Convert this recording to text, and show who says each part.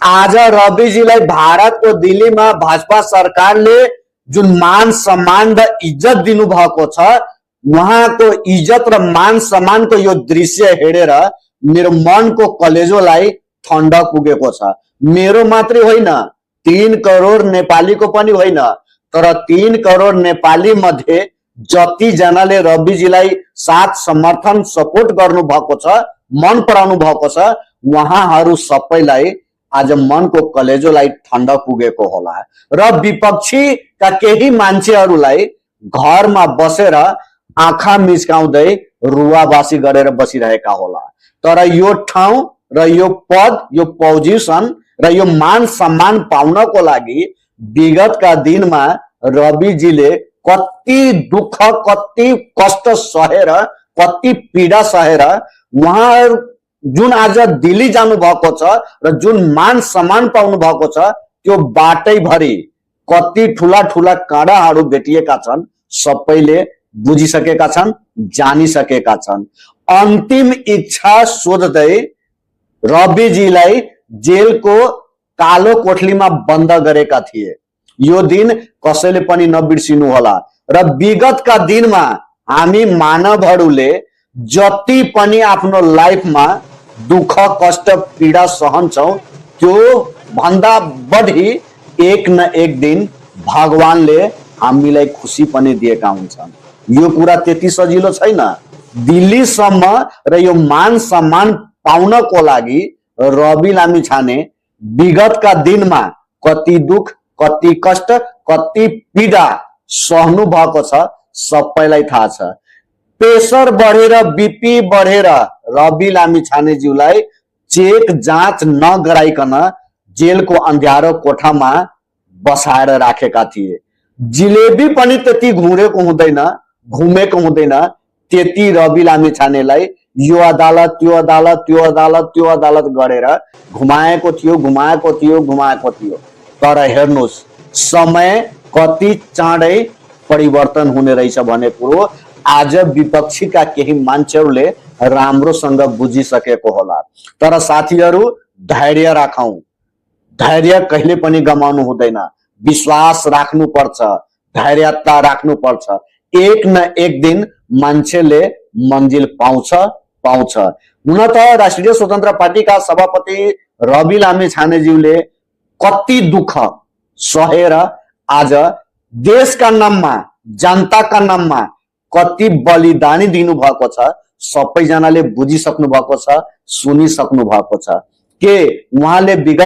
Speaker 1: आज रविजीलाई भारतको दिल्लीमा भाजपा सरकारले जुन मान सम्मान र इज्जत दिनुभएको छ, उहाँको इज्जत र मान सम्मानको यो दृश्य हेरेर मेरो मनको कलेजोलाई ठण्डा पुगेको छ। मेरो मात्रै होइन, 3 करोड नेपालीको पनि होइन, तर 3 करोड नेपाली मध्ये जति जनाले रविजीलाई साथ समर्थन सपोर्ट गर्नु भएको छ, मन पराउनु भएको छ, उहाँहरू सबैलाई आज मनको कलेजोलाई ठण्डा पुगेको होला र विपक्षीका केही मान्छेहरूलाई घरमा बसेर आँखा मिचकाउँदै रुवाबासी गरेर बसिरहेका होला। तर यो ठाउँ र यो पद, यो पोजिसन र यो मान सम्मान पाउनको लागि विगतका दिनमा रविजीले कति दुःख, कति कष्ट सहेर, कति पीडा सहेर उहाँहरू जुन आज दिल्ली जानु भएको छ र जुन मान सम्मान पाउनु भएको छ, त्यो बाटैभरि कति ठुला ठुला काँडाहरू भेटिएका छन्, सबैले बुझिसकेका छन्, जानिसकेका छन्। अन्तिम इच्छा सोच्दै रविजीलाई जेलको कालो कोठलीमा बन्द गरेका थिए। यो दिन कसैले पनि नबिर्सिनु होला र विगतका दिनमा हामी मानवहरूले जति पनि आफ्नो लाइफमा दुःख, कष्ट, पीडा सहन्छौं, त्यो भन्दा बढी एक न एक दिन भगवानले हामीलाई खुसी पनि दिएका हुन्छन्। यो कुरा त्यति सजिलो छैन। दिल्लीसम्म र यो मान सम्मान पाउनको लागि रवि लामिछाने विगतका दिनमा कति दुख, कति कष्ट, कति पीडा सहनु भएको छ, सबैलाई थाहा छ। प्रेसर बढेर, बीपी बढेर रवि लामिछानेज्यूलाई चेक जाँच नगराइकन जेलको अन्ध्यारो कोठामा बसाएर राखेका थिए। जिलेबी पनि त्यति घुमेको हुँदैन, त्यति रवि लामिछानेलाई यो अदालत, त्यो अदालत, त्यो अदालत, त्यो अदालत गरेर घुमाएको थियो। तर हेर्नुस्, समय कति चाँडै परिवर्तन हुने रहेछ भन्ने कुरो आज विपक्षीका केही मान्छेहरूले राम्रोसँग बुझिसकेको होला। तर साथीहरू, धैर्य राखौं। धैर्य कहिले पनि गमाउनु हुँदैन। विश्वास राख्नुपर्छ, धैर्यता राख्नुपर्छ। एक न एक दिन मान्छेले मन्जिल पाउँछ। हुन त राष्ट्रिय स्वतन्त्र पार्टीका सभापति रवि लामिछानेज्यूले कति दुःख सहेर आज देशका नाममा, जनताका नाममा कति बलिदानी दिनु भएको छ, सबैजनाले बुझिसक्नु भएको छ, सुनिसक्नु भएको छ। के उहाँले विगत